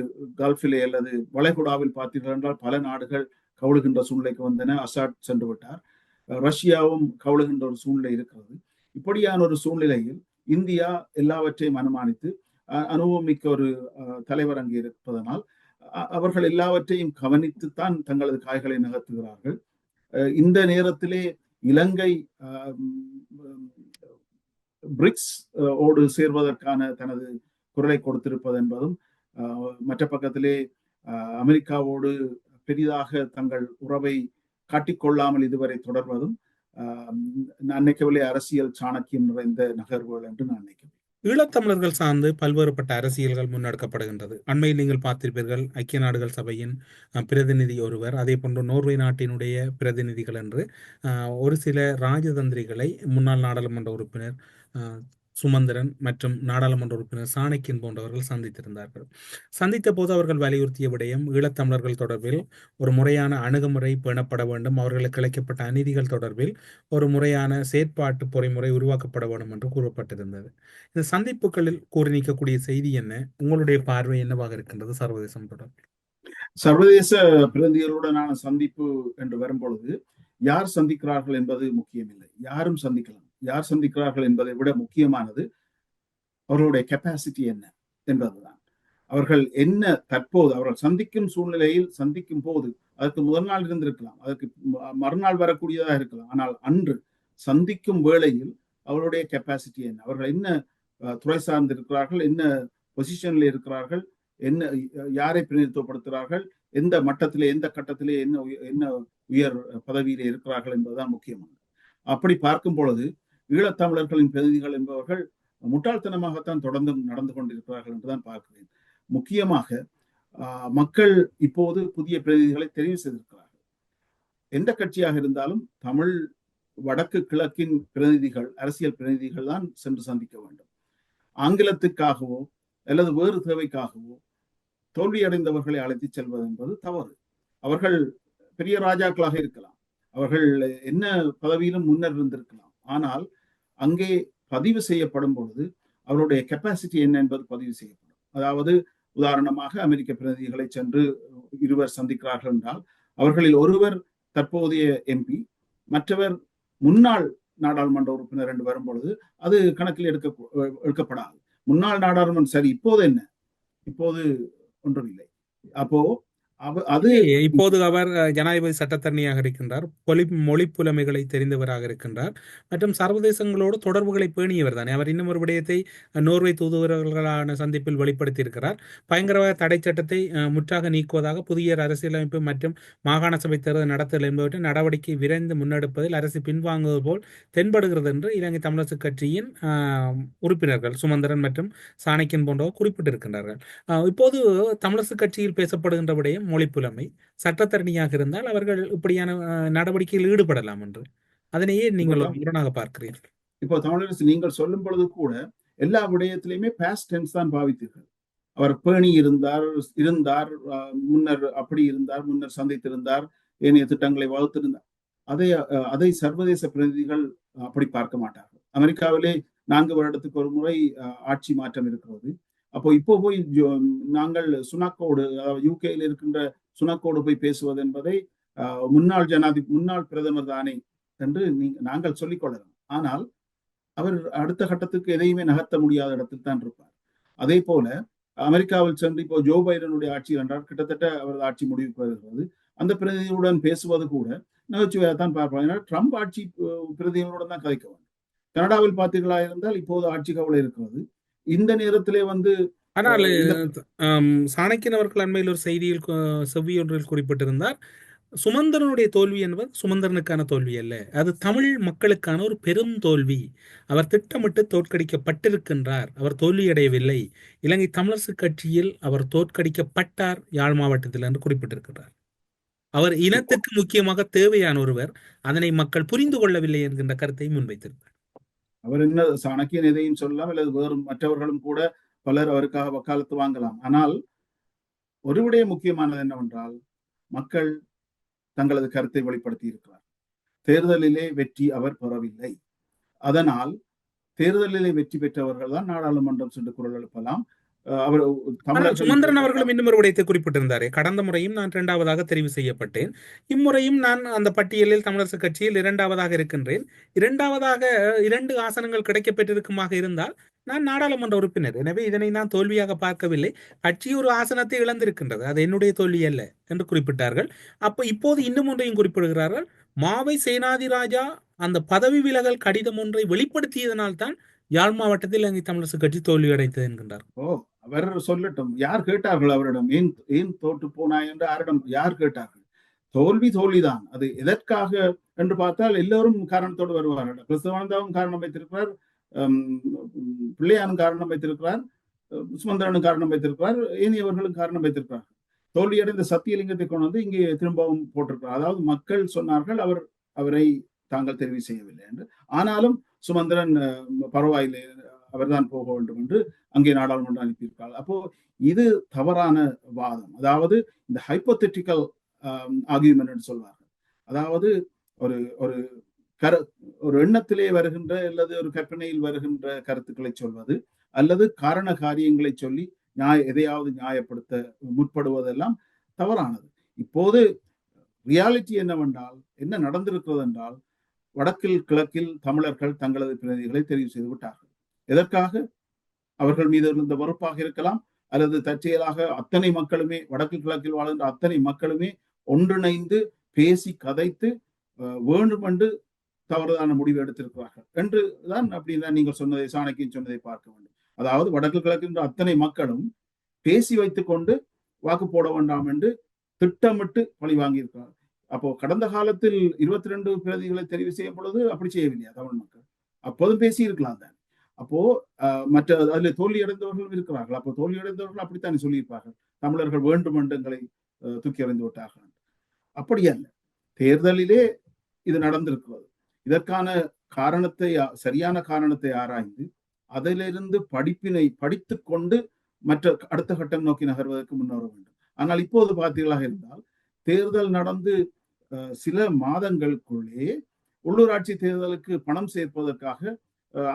கல்ஃபிலே அல்லது வளைகுடாவில் பார்த்தீர்கள் என்றால் பல நாடுகள் கவுளுகின்ற சூழ்நிலைக்கு வந்தன. அசாட் சென்று விட்டார். ரஷ்யாவும் கவுளுகின்ற ஒரு சூழ்நிலை இருக்கிறது. இப்படியான ஒரு சூழ்நிலையில் இந்தியா எல்லாவற்றையும் அனுமானித்து அனுபவம் மிக்க ஒரு தலைவர் அங்கே இருப்பதனால் அவர்கள் எல்லாவற்றையும் கவனித்துத்தான் தங்களது காய்களை நகர்த்துகிறார்கள். இந்த நேரத்திலே இலங்கை பிரிக்ஸ் ஓடு சேர்வதற்கான தனது குரலை கொடுத்திருப்பது என்பதும், மற்ற பக்கத்திலே அமெரிக்காவோடு பெரிதாக தங்கள் உறவை காட்டிக்கொள்ளாமல் இதுவரை தொடர்வதும் நான் நினைக்கவில்லை அரசியல் சாணக்கியம் நிறைந்த நகர்வுகள் என்று நான் நினைக்கிறேன். ஈழத்தமிழர்கள் சார்ந்து பல்வேறுபட்ட அரசியல்கள் முன்னெடுக்கப்படுகின்றது. அண்மையில் நீங்கள் பார்த்திருப்பீர்கள், ஐக்கிய நாடுகள் சபையின் பிரதிநிதி ஒருவர், அதே போன்று நோர்வே நாட்டினுடைய பிரதிநிதிகள் என்று ஒரு சில ராஜதந்திரிகளை முன்னாள் நாடாளுமன்ற உறுப்பினர் சுமந்திரன் மற்றும் நாடாளுமன்ற உறுப்பினர் சாணக்கியன் போன்றவர்கள் சந்தித்திருந்தார்கள். சந்தித்த போது அவர்கள் வலியுறுத்திய விடயம் ஈழத்தமிழர்கள் தொடர்பில் ஒரு முறையான அணுகுமுறை பேணப்பட வேண்டும், அவர்களுக்கு இழைக்கப்பட்ட அநீதிகள் தொடர்பில் ஒரு முறையான செயற்பாட்டு பொறிமுறை உருவாக்கப்பட வேண்டும் என்று கூறப்பட்டிருந்தது. இந்த சந்திப்புகளில் கூறி நீக்கக்கூடிய செய்தி என்ன? உங்களுடைய பார்வை என்னவாக இருக்கின்றது சர்வதேசம் தொடர்பில்? சர்வதேச பிரதிநிதிகளுடனான சந்திப்பு என்று வரும்பொழுது யார் சந்திக்கிறார்கள் என்பது முக்கியமில்லை. யாரும் சந்திக்கலாம். யார் சந்திக்கிறார்கள் என்பதை விட முக்கியமானது அவர்களுடைய கெப்பாசிட்டி என்ன என்பதுதான். அவர்கள் என்ன தற்போது அவர்கள் சந்திக்கும் சூழ்நிலையில் சந்திக்கும் போது, அதற்கு முதல் நாள் இருந்திருக்கலாம், அதற்கு மறுநாள் வரக்கூடியதாக இருக்கலாம், ஆனால் அன்று சந்திக்கும் வேளையில் அவருடைய கெப்பாசிட்டி என்ன, அவர்கள் என்ன துறை சார்ந்து இருக்கிறார்கள், என்ன பொசிஷன்ல இருக்கிறார்கள், என்ன யாரை பிரதிநிதித்துவப்படுத்துகிறார்கள், எந்த மட்டத்திலே எந்த கட்டத்திலே என்ன உயர் பதவியிலே இருக்கிறார்கள் என்பதுதான் முக்கியமானது. அப்படி பார்க்கும் பொழுது ஈழத்தமிழர்களின் பிரதிநிதிகள் என்பவர்கள் முட்டாள்தனமாகத்தான் தொடர்ந்து நடந்து கொண்டிருக்கிறார்கள் என்றுதான் பார்க்கிறேன். முக்கியமாக மக்கள் இப்போது புதிய பிரதிநிதிகளை தெரிவு செய்திருக்கிறார்கள். எந்த கட்சியாக இருந்தாலும் தமிழ் வடக்கு கிழக்கின் பிரதிநிதிகள், அரசியல் பிரதிநிதிகள் தான் சென்று சந்திக்க வேண்டும். ஆங்கிலத்துக்காகவோ அல்லது வேறு தேவைக்காகவோ தோல்வியடைந்தவர்களை அழைத்து செல்வது என்பது தவறு. அவர்கள் பெரிய ராஜாக்களாக இருக்கலாம், அவர்கள் என்ன பதவியிலும் முன்னர் இருந்திருக்கலாம், ஆனால் அங்கே பதிவு செய்யப்படும் பொழுது அவருடைய கெப்பாசிட்டி என்ன என்பது பதிவு செய்யப்படும். அதாவது உதாரணமாக அமெரிக்க பிரதிநிதிகளை சென்று இருவர் சந்திக்கிறார்கள் என்றால் அவர்களில் ஒருவர் தற்போதைய எம்பி, மற்றவர் முன்னாள் நாடாளுமன்ற உறுப்பினர் என்று வரும் பொழுது அது கணக்கில் எடுக்கப்படாது. முன்னாள் நாடாளுமன்ற சரி, இப்போது என்ன, இப்போது ஒன்றும் இல்லை. அப்போ அது இப்போது அவர் ஜனாதிபதி சட்டத்தரணியாக இருக்கின்றார், மொழி புலமைகளை தெரிந்தவராக இருக்கின்றார் மற்றும் சர்வதேசங்களோடு தொடர்புகளை பேணியவர் தானே. அவர் இன்னும் ஒரு விடயத்தை நோர்வே தூதுவர்களான சந்திப்பில் வெளிப்படுத்தி இருக்கிறார். பயங்கரவாத தடை சட்டத்தை முற்றாக நீக்குவதாக புதிய அரசியலமைப்பு மற்றும் மாகாண சபை தேர்தல் நடத்தல் என்பவற்றை நடவடிக்கை விரைந்து முன்னெடுப்பதில் அரசு பின்வாங்குவது போல் தென்படுகிறது என்று இலங்கை தமிழரசு கட்சியின் உறுப்பினர்கள் சுமந்திரன் மற்றும் சாணக்கியன் போன்றவர் குறிப்பிட்டிருக்கின்றார்கள். இப்போது தமிழரசு கட்சியில் பேசப்படுகின்ற விடயம் மொழிப்புலமை. சட்டத்தரணியாக இருந்தால் அவர்கள் இப்படியான நடவடிக்கையில் ஈடுபடலாம் என்று, அதனையே நீங்கள் முரணாக பார்க்கிறீர்கள். இப்போ தமிழரசு நீங்கள் சொல்லும் பொழுது கூட எல்லா விடயத்திலையுமே பாஸ்ட் டென்ஸ் தான் பாவித்தீர்கள். அவர் பேணி இருந்தார், முன்னர் அப்படி இருந்தார், முன்னர் சந்தித்திருந்தார், ஏனைய திட்டங்களை வகுத்திருந்தார். அதை சர்வதேச பிரதிநிதிகள் அப்படி பார்க்க மாட்டார்கள். அமெரிக்காவிலே 4 வருடத்துக்கு ஒரு முறை ஆட்சி மாற்றம் இருக்கிறது. அப்போ இப்போ போய் நாங்கள் சுனாக்கோடு, யூகேயில் இருக்கின்ற சுனாக்கோடு போய் பேசுவது என்பதை முன்னாள் பிரதமர் தானே என்று நாங்கள் சொல்லிக் கொள்ளலாம். ஆனால் அவர் அடுத்த கட்டத்துக்கு எதையுமே நகர்த்த முடியாத இடத்தில் தான் இருப்பார். அதே போல அமெரிக்காவில் சென்று இப்போ ஜோ பைடனுடைய ஆட்சி என்றால் கிட்டத்தட்ட அவரது ஆட்சி முடிவுக்கு வருகிறது. அந்த பிரதிநிதியுடன் பேசுவது கூட நகைச்சுவையாகத்தான் பார்ப்பாங்க. ட்ரம்ப் ஆட்சி பிரதிநிதிகளுடன் தான் கதைக்க வேண்டும். கனடாவில் பார்த்தீர்களா இருந்தால் இப்போது ஆட்சி கவலை இருக்கிறது. இந்த நேரத்திலே ஆனால் சாணக்கியன் அவர்கள் அண்மையில் ஒரு செய்தியில் செவ்வியொன்றில் குறிப்பிட்டிருந்தார், சுமந்திரனுடைய தோல்வி என்பது சுமந்திரனுக்கான தோல்வி அல்ல, அது தமிழ் மக்களுக்கான ஒரு பெரும் தோல்வி. அவர் திட்டமிட்டு தோற்கடிக்கப்பட்டிருக்கின்றார், அவர் தோல்வியடையவில்லை. இலங்கை தமிழரசு கட்சியில் அவர் தோற்கடிக்கப்பட்டார் யாழ் மாவட்டத்தில் என்று குறிப்பிட்டிருக்கிறார். அவர் இனத்திற்கு முக்கியமாக தேவையான ஒருவர், அதனை மக்கள் புரிந்து கொள்ளவில்லை என்கின்ற கருத்தை முன்வைத்திருக்கிறார். அவர் என்ன சாணக்கியன் எதையும் சொல்லலாம், அல்லது வேறு மற்றவர்களும் கூட பலர் அவருக்காக வக்காலத்து வாங்கலாம். ஆனால் ஒரு விடயம் முக்கியமானது என்னவென்றால் மக்கள் தங்களது கருத்தை வெளிப்படுத்தி இருக்கிறார். தேர்தலிலே வெற்றி அவர் பெறவில்லை. அதனால் தேர்தலிலே வெற்றி பெற்றவர்கள் தான் நாடாளுமன்றம் சென்று குரல் எழுப்பலாம். அவர் ஆனால் சுமந்திரன் அவர்களும் இன்னும் ஒரு விடயத்தை குறிப்பிட்டிருந்தாரே, கடந்த முறையும் நான் 2வது தெரிவு செய்யப்பட்டேன், இம்முறையும் நான் அந்த பட்டியலில் தமிழரசு கட்சியில் 2வது இருக்கின்றேன், 2வது 2 ஆசனங்கள் கிடைக்கப்பெற்றிருக்குமாக இருந்தால் நான் நாடாளுமன்ற உறுப்பினர், எனவே இதனை நான் தோல்வியாக பார்க்கவில்லை, கட்சி ஒரு ஆசனத்தை இழந்திருக்கின்றது, அது என்னுடைய தோல்வி அல்ல என்று குறிப்பிட்டார்கள். அப்போ இப்போது இன்னும் ஒன்றையும் குறிப்பிடுகிறார்கள், மாவை சேனாதிராஜா அந்த பதவி விலகல் கடிதம் ஒன்றை வெளிப்படுத்தியதனால் தான் யாழ் மாவட்டத்தில் இலங்கை தமிழரசு கட்சி தோல்வி அடைந்தது என்கின்றார். அவர் சொல்லட்டும். யார் கேட்டார்கள் அவரிடம்? ஏன் தோற்று போனாய் என்று யார் கேட்டார்கள்? தோல்விதான். அது எதற்காக என்று பார்த்தால் எல்லோரும் காரணத்தோடு வருவார்கள். கிறிஸ்தவானந்தாவும் காரணம் வைத்திருக்கிறார், பிள்ளையானும் காரணம் வைத்திருக்கிறார், சுமந்திரனும் காரணம் வைத்திருக்கிறார், ஏனையவர்களும் காரணம் வைத்திருக்கிறார். தோல்வியடைந்த சத்தியலிங்கத்தை கொண்டு வந்து இங்கே திரும்பவும் போட்டிருக்கிறார். அதாவது மக்கள் சொன்னார்கள் அவரை தாங்கள் தெரிவு செய்யவில்லை என்று. ஆனாலும் சுமந்திரன் பரவாயில்லை, அவர்தான் போக வேண்டும் என்று அங்கே நாடாளுமன்றம் அனுப்பியிருக்கிறார். அப்போ இது தவறான வாதம். அதாவது இந்த ஹைப்போதெட்டிக்கல் ஆர்கியூமெண்ட் என்று சொல்வார்கள். அதாவது ஒரு ஒரு ஒரு எண்ணத்திலே வருகின்ற அல்லது ஒரு கற்பனையில் வருகின்ற கருத்துக்களை சொல்வது அல்லது காரண காரியங்களை சொல்லி எதையாவது நியாயப்படுத்த முற்படுவதெல்லாம் தவறானது. இப்போது ரியாலிட்டி என்னவென்றால், என்ன நடந்திருக்கிறது என்றால், வடக்கில் கிழக்கில் தமிழர்கள் தங்களது பிரதிநிதிகளை தெரிவு செய்து விட்டார்கள். எதற்காக? அவர்கள் மீது இருந்த வெறுப்பாக இருக்கலாம், அல்லது தற்செயலாக அத்தனை மக்களுமே, வடக்கு கிழக்கில் வாழ்கின்ற அத்தனை மக்களுமே ஒன்றிணைந்து பேசி கதைத்து வேண்டுமென்று தவறுதான முடிவு எடுத்திருக்கிறார்கள் என்று தான். அப்படிதான் நீங்கள் சொன்னதை, சாணக்கியன் சொன்னதை பார்க்க வேண்டும். அதாவது வடக்கு கிழக்கின்ற அத்தனை மக்களும் பேசி வைத்துக் கொண்டு வாக்கு போட வேண்டாம் என்று திட்டமிட்டு பழி வாங்கியிருக்கிறார். அப்போ கடந்த காலத்தில் 22 பிரதிகளை தெரிவு செய்யும் பொழுது அப்படி செய்யவில்லையா தமிழ் மக்கள்? அப்போதும் பேசி இருக்கலாம் தான். அப்போ மற்ற அதில் தோல்வி அடைந்தவர்களும் இருக்கிறார்கள். அப்போ தோல்வி அடைந்தவர்கள் அப்படித்தானே சொல்லியிருப்பார்கள், தமிழர்கள் வேண்டும் என்று எங்களை தூக்கி எறிந்து விட்டார்கள். அப்படி அல்ல, தேர்தலிலே இது நடந்திருக்கிறது. இதற்கான காரணத்தை, சரியான காரணத்தை ஆராய்ந்து அதிலிருந்து படிப்பினை படித்து கொண்டு மற்ற அடுத்த கட்டம் நோக்கி நகர்வதற்கு முன்னேற வேண்டும். ஆனால் இப்போது பார்த்தீர்களாக இருந்தால், தேர்தல் நடந்து சில மாதங்களுக்குள்ளே உள்ளூராட்சி தேர்தலுக்கு பணம் சேர்ப்பதற்காக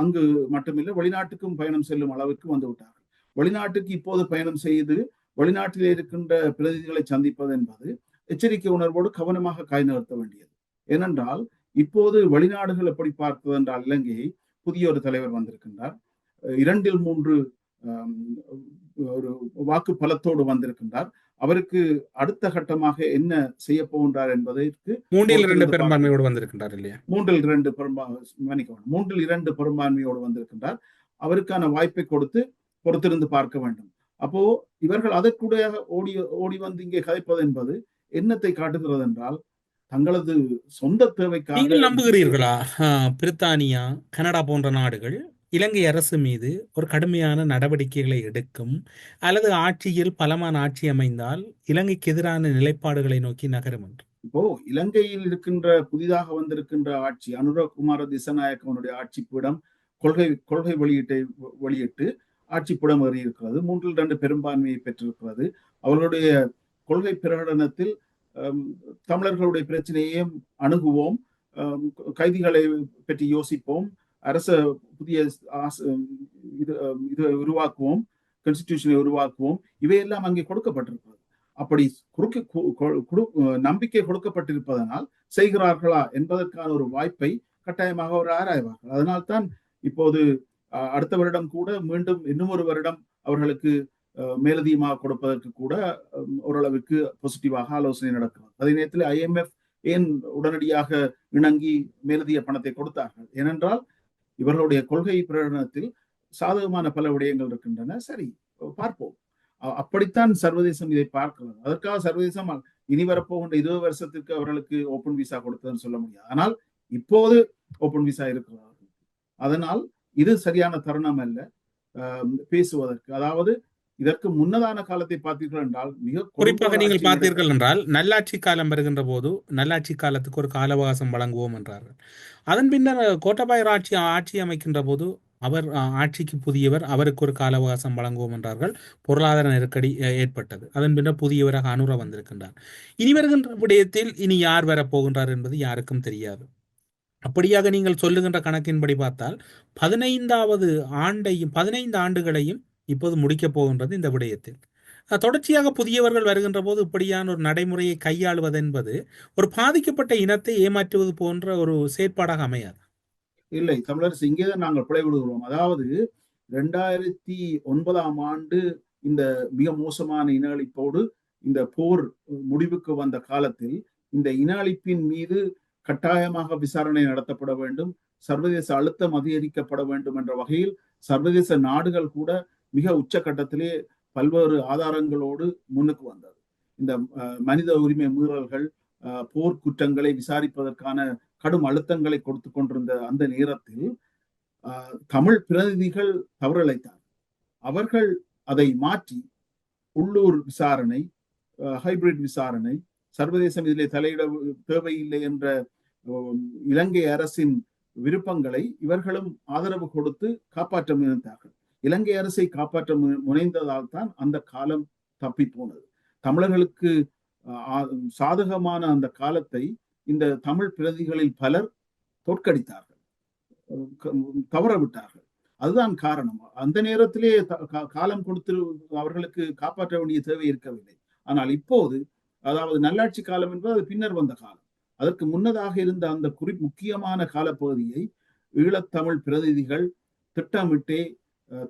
அங்கு மட்டுமில்லை வெளிநாட்டுக்கும் பயணம் செல்லும் அளவுக்கு வந்து விட்டார்கள். வெளிநாட்டுக்கு இப்போது பயணம் செய்து வெளிநாட்டிலே இருக்கின்ற பிரதிநிதிகளை சந்திப்பது என்பது எச்சரிக்கை உணர்வோடு கவனமாக காய் நகர்த்த வேண்டியது. ஏனென்றால் இப்போது வெளிநாடுகள் எப்படி பார்ப்பது என்றால், இலங்கையை புதிய ஒரு தலைவர் வந்திருக்கின்றார், 2 3 ஒரு வாக்கு பலத்தோடு வந்திருக்கின்றார். அவருக்கு அடுத்த கட்டமாக என்ன செய்ய போகின்றார் என்பதற்கு 3 பெரும்பான்மையோடு வந்திருக்கின்றார் இல்லையா? 3 பெரும்பான்மையோடு வந்திருக்கின்றார். அவருக்கான வாய்ப்பை கொடுத்து பொறுத்திருந்து பார்க்க வேண்டும். அப்போ இவர்கள் அதற்குட ஓடி வந்து இங்கே கதைப்பது என்பது என்னத்தை காட்டுகிறது என்றால், தங்களது சொந்த தேவைக்காக. நீங்கள் நம்புகிறீர்களா பிரித்தானியா, கனடா போன்ற நாடுகள் இலங்கை அரசு மீது ஒரு கடுமையான நடவடிக்கைகளை எடுக்கும், அல்லது ஆட்சியில் பலமான ஆட்சி அமைந்தால் இலங்கைக்கு எதிரான நிலைப்பாடுகளை நோக்கி நகரும் என்று? இப்போ இலங்கையில் இருக்கின்ற புதிதாக வந்திருக்கின்ற ஆட்சி, அனுரகுமார திசாநாயக்கவனுடைய ஆட்சிப்பிடம் கொள்கை வெளியிட்டு ஆட்சிப்பிடம் ஏறியிருக்கிறது. 3/2 பெரும்பான்மையை பெற்றிருக்கிறது. அவர்களுடைய கொள்கை பிரகடனத்தில் தமிழர்களுடைய பிரச்சனையையும் அணுகுவோம், கைதிகளை பற்றி யோசிப்போம், அரச புதிய இது உருவாக்குவோம், கான்ஸ்டிடியூஷனை உருவாக்குவோம், இவையெல்லாம் அங்கே கொடுக்கப்பட்டிருக்கிறது. அப்படி நம்பிக்கை கொடுக்கப்பட்டிருப்பதனால் செய்கிறார்களா என்பதற்கான ஒரு வாய்ப்பை கட்டாயமாக அவர் ஆராய்வார்கள். அதனால்தான் இப்போது அடுத்த வருடம் கூட மீண்டும் இன்னும் ஒரு வருடம் அவர்களுக்கு மேலதிகமாக கொடுப்பதற்கு கூட ஓரளவுக்கு பாசிட்டிவாக ஆலோசனை நடக்கிறது. அதே நேரத்தில் IMF ஏன் உடனடியாக இணங்கி மேலதிக பணத்தை கொடுத்தார்கள்? ஏனென்றால் இவர்களுடைய கொள்கை பிரகடனத்தில் சாதகமான பல விடயங்கள் இருக்கின்றன. சரி, பார்ப்போம். அப்படித்தான் சர்வதேசம் இதை பார்க்கிறது. அதற்காக சர்வதேசம் இனி வரப்போகின்ற 20 வருஷத்துக்கு அவர்களுக்கு ஓப்பன் விசா கொடுத்ததுன்னு சொல்ல முடியாது. ஆனால் இப்போது ஓப்பன் விசா இருக்கிறார்கள். அதனால் இது சரியான தருணம் அல்ல பேசுவதற்கு. அதாவது இதற்கு முன்னதான காலத்தை பார்த்தீர்கள் என்றால், மிக குறிப்பாக நீங்கள் பார்த்தீர்கள் என்றால், நல்லாட்சி காலம் வருகின்ற போது நல்லாட்சி காலத்துக்கு ஒரு கால அவகாசம் வழங்குவோம் என்றார்கள். அதன் பின்னர் கோட்டாபாய ஆட்சி அமைக்கின்ற போது அவர் ஆட்சிக்கு புதியவர், அவருக்கு ஒரு கால அவகாசம் வழங்குவோம் என்றார்கள். பொருளாதார நெருக்கடி ஏற்பட்டது. அதன் பின்னர் புதியவராக அனுர வந்திருக்கின்றார். இனி வருகின்ற விடயத்தில் இனி யார் வரப்போகின்றார் என்பது யாருக்கும் தெரியாது. அப்படியாக நீங்கள் சொல்லுகின்ற கணக்கின்படி பார்த்தால் 15 ஆண்டுகளையும் இப்போது முடிக்கப் போகின்றது இந்த விடயத்தில். தொடர்ச்சியாக புதியவர்கள் வருகின்ற போது இப்படியான ஒரு நடைமுறையை கையாளுவது என்பது ஒரு பாதிக்கப்பட்ட இனத்தை ஏமாற்றுவது போன்ற ஒரு செயற்பாடாக அமையாது. இல்லை தமிழரசு, இங்கேதான் நாங்கள் பிழைவிடுகிறோம். அதாவது 2009ஆம் ஆண்டு இந்த மிக மோசமான இன அழிப்போடு இந்த போர் முடிவுக்கு வந்த காலத்தில் இந்த இன அழிப்பின் மீது கட்டாயமாக விசாரணை நடத்தப்பட வேண்டும், சர்வதேச அழுத்தம் அதிகரிக்கப்பட வேண்டும் என்ற வகையில் சர்வதேச நாடுகள் கூட மிக உச்சகட்டத்திலே பல்வேறு ஆதாரங்களோடு முன்னுக்கு வந்தது. இந்த மனித உரிமை மீறல்கள், போர் குற்றங்களை விசாரிப்பதற்கான கடும் அழுத்தங்களை கொடுத்து கொண்டிருந்த அந்த நேரத்தில் தமிழ் பிரதிநிதிகள் தவறிழைத்தார். அவர்கள் அதை மாற்றி உள்ளூர் விசாரணை, ஹைபிரிட் விசாரணை, சர்வதேசம் இதிலே தலையிட தேவையில்லை என்ற இலங்கை அரசின் விருப்பங்களை இவர்களும் ஆதரவு கொடுத்து காப்பாற்ற முயன்றார்கள். இலங்கை அரசை காப்பாற்ற முனைந்ததால் தான் அந்த காலம் தப்பி போனது. தமிழர்களுக்கு சாதகமான அந்த காலத்தை இந்த தமிழ் பிரதிகளில் பலர் தோற்கடித்தார்கள், தவறவிட்டார்கள். அதுதான் காரணம். அந்த நேரத்திலே காலம் கொடுத்து அவர்களுக்கு காப்பாற்ற வேண்டிய தேவை இருக்கவில்லை. ஆனால் இப்போது, அதாவது நல்லாட்சி காலம் என்பது அது பின்னர் வந்த காலம். அதற்கு முன்னதாக இருந்த அந்த முக்கியமான காலப்பகுதியை ஈழத்தமிழ் பிரதிநிதிகள் திட்டமிட்டே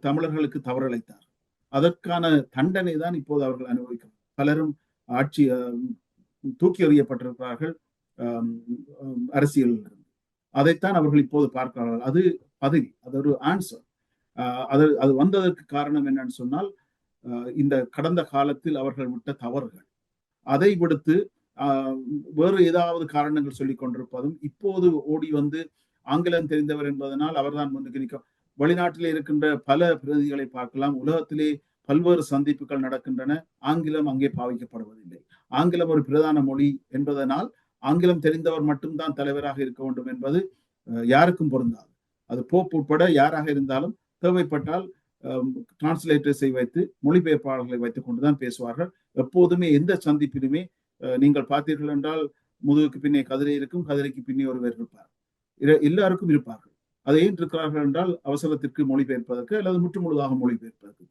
தமிழர்களுக்கு தவறளித்தார். அதற்கான தண்டனை தான் இப்போது அவர்கள் அனுபவிக்கிறார். பலரும் ஆட்சி தூக்கி எறியப்பட்டிருக்கிறார்கள் அரசியலில் இருந்து. அதைத்தான் அவர்கள் இப்போது பார்க்கிறார்கள். அது பதில், அது ஒரு ஆன்சர். அது வந்ததற்கு காரணம் என்னன்னு சொன்னால், இந்த கடந்த காலத்தில் அவர்கள் விட்ட தவறுகள். அதை விடுத்து வேறு ஏதாவது காரணங்கள் சொல்லிக் கொண்டிருப்பதும், இப்போது ஓடி வந்து ஆங்கிலம் தெரிந்தவர் என்பதனால் அவர்தான் முன்னுக்கு நிற்க. வெளிநாட்டிலே இருக்கின்ற பல பிரதிகளை பார்க்கலாம். உலகத்திலே பல்வேறு சந்திப்புகள் நடக்கின்றன. ஆங்கிலம் அங்கே பாவிக்கப்படுவதில்லை. ஆங்கிலம் ஒரு பிரதான மொழி என்பதனால் ஆங்கிலம் தெரிந்தவர் மட்டும்தான் தலைவராக இருக்க வேண்டும் என்பது யாருக்கும் பொருந்தாது. அது போப் உட்பட யாராக இருந்தாலும் தேவைப்பட்டால் டிரான்ஸ்லேட்டர்ஸை வைத்து, மொழிபெயர்ப்பாளர்களை வைத்துக் கொண்டுதான் பேசுவார்கள். எப்போதுமே எந்த சந்திப்பிலுமே நீங்கள் பார்த்தீர்கள் என்றால் முதுகுக்கு பின்னே கதிரை இருக்கும், கதிரைக்கு பின்னே ஒருவர் இருப்பார். எல்லாருக்கும் இருப்பார்கள். அதை ஏன் இருக்கிறார்கள் என்றால் அவசரத்திற்கு மொழிபெயர்ப்பதற்கு அல்லது முற்றுமுழுதாக மொழிபெயர்ப்பதற்கு.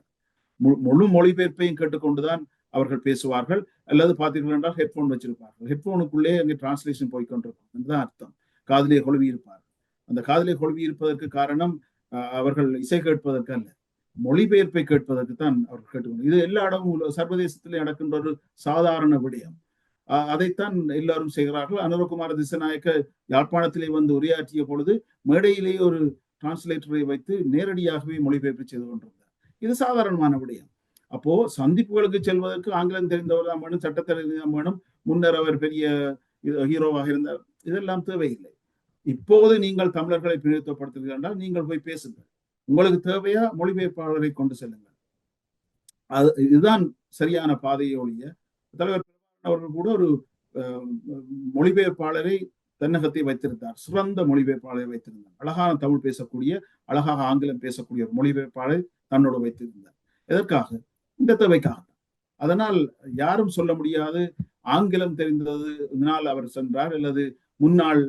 முழு மொழிபெயர்ப்பையும் கேட்டுக்கொண்டுதான் அவர்கள் பேசுவார்கள். அல்லது பார்த்தீர்கள் என்றால் ஹெட்போன் வச்சிருப்பார்கள். ஹெட்போனுக்குள்ளே அங்கே டிரான்ஸ்லேஷன் போய்கொண்டிருப்பாங்க என்றுதான் அர்த்தம். காதிலே கொழுவி இருப்பார்கள். அந்த காதிலே கொழுவி இருப்பதற்கு காரணம் அவர்கள் இசை கேட்பதற்கு அல்ல, மொழிபெயர்ப்பை கேட்பதற்கு தான் அவர்கள் கேட்டுக்கொண்டு. இது எல்லா இடமும் சர்வதேசத்திலே நடக்கின்ற ஒரு சாதாரண விடயம். அதைத்தான் எல்லாரும் செய்கிறார்கள். அனுரகுமார திசாநாயக்க யாழ்ப்பாணத்திலே வந்து உரையாற்றிய பொழுது மேடையிலேயே ஒரு டிரான்ஸ்லேட்டரை வைத்து நேரடியாகவே மொழிபெயர்ப்பு செய்து கொண்டிருந்தார். இது சாதாரணமான விடயம். அப்போ சந்திப்புகளுக்கு செல்வதற்கு ஆங்கிலம் தெரிந்தவர் தான் வேணும், சட்டத்தறிஞர் வேணும், முன்னர் அவர் பெரிய ஹீரோவாக இருந்தார். இதெல்லாம் தேவையில்லை. இப்போது நீங்கள் தமிழர்களை பிரதிநிதித்துவப்படுத்துகிறீர்கள் என்றால் நீங்கள் போய் பேசுங்கள். உங்களுக்கு தேவையா மொழிபெயர்ப்பாளரை கொண்டு செல்லுங்கள். இதுதான் சரியான பாதையை ஒழிய, தலைவர் அவர்கள் கூட ஒரு மொழிபெயர்ப்பாளரை தென்னகத்தை வைத்திருந்தார். சிறந்த மொழிபெயர்ப்பாளரை வைத்திருந்தார். அழகான தமிழ் பேசக்கூடிய, அழகாக ஆங்கிலம் பேசக்கூடிய ஒரு மொழிபெயர்ப்பாளரை தன்னோடு வைத்திருந்தார். எதற்காக? இந்த தேவைக்காக. அதனால் யாரும் சொல்ல முடியாது ஆங்கிலம் தெரிந்ததுனால் அவர் சென்றார் அல்லது முன்னாள்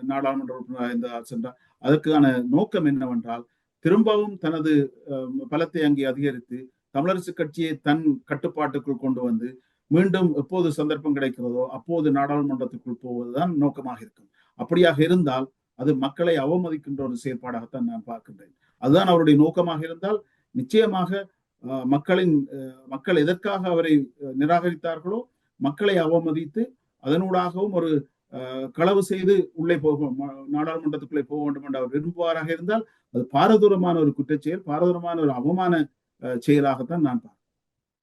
நாடாளுமன்ற உறுப்பினராக சென்றார். அதற்கான நோக்கம் என்னவென்றால், திரும்பவும் தனது பலத்தை அங்கே அதிகரித்து தமிழரசு கட்சியை தன் கட்டுப்பாட்டுக்குள் கொண்டு வந்து மீண்டும் எப்போது சந்தர்ப்பம் கிடைக்கிறதோ அப்போது நாடாளுமன்றத்துக்குள் போவதுதான் நோக்கமாக இருக்கும். அப்படியாக இருந்தால் அது மக்களை அவமதிக்கின்ற ஒரு செயற்பாடாகத்தான் நான் பார்க்கின்றேன். அதுதான் அவருடைய நோக்கமாக இருந்தால் நிச்சயமாக மக்கள் எதற்காக அவரை நிராகரித்தார்களோ மக்களை அவமதித்து அதனூடாகவும் ஒரு களவு செய்து உள்ளே நாடாளுமன்றத்துக்குள்ளே போக வேண்டும் என்று அவர் விரும்புவாராக இருந்தால் அது பாரதூரமான ஒரு குற்றச்செயல், பாரதூரமான ஒரு அவமான செயலாகத்தான் நான் பார்க்கிறேன்.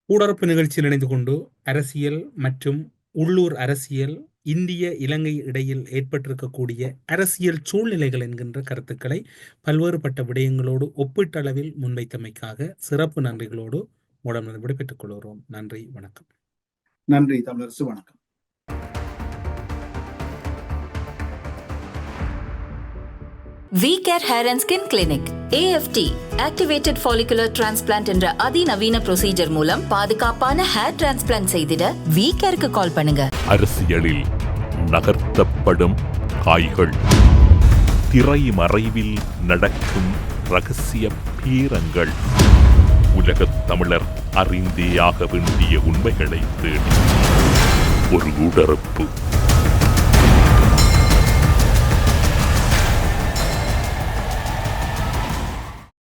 கூடரப்பு நிகழ்ச்சியில் இணைந்து கொண்டு அரசியல் மற்றும் உள்ளூர் அரசியல், இந்திய இலங்கை இடையில் ஏற்பட்டிருக்கக்கூடிய அரசியல் சூழ்நிலைகள் என்கின்ற கருத்துக்களை பல்வேறுபட்ட விடயங்களோடு ஒப்பீட்டளவில் முன்வைத்தமைக்காக சிறப்பு நன்றிகளோடு உடன் விடைபெற்றுக் கொள்கிறோம். நன்றி, வணக்கம். நன்றி தமிழரசு, வணக்கம். We care hair and skin clinic AFT activated follicular transplant என்ற அதிநவீன ப்ரொசீஜர் மூலம் பாதுகாப்பான ஹேர் டிரான்ஸ்பிளான்ட் செய்திட வி கேருக்கு கால் பண்ணுங்க. அரசியலில் நகர்த்தப்படும் காய்கள், திரைமறைவில் நடக்கும் ரகசிய பீரங்கள், உலகத் தமிழர் அறிந்தேயாக வேண்டிய உண்மைகளை தேடி ஒரு உடறுப்பு.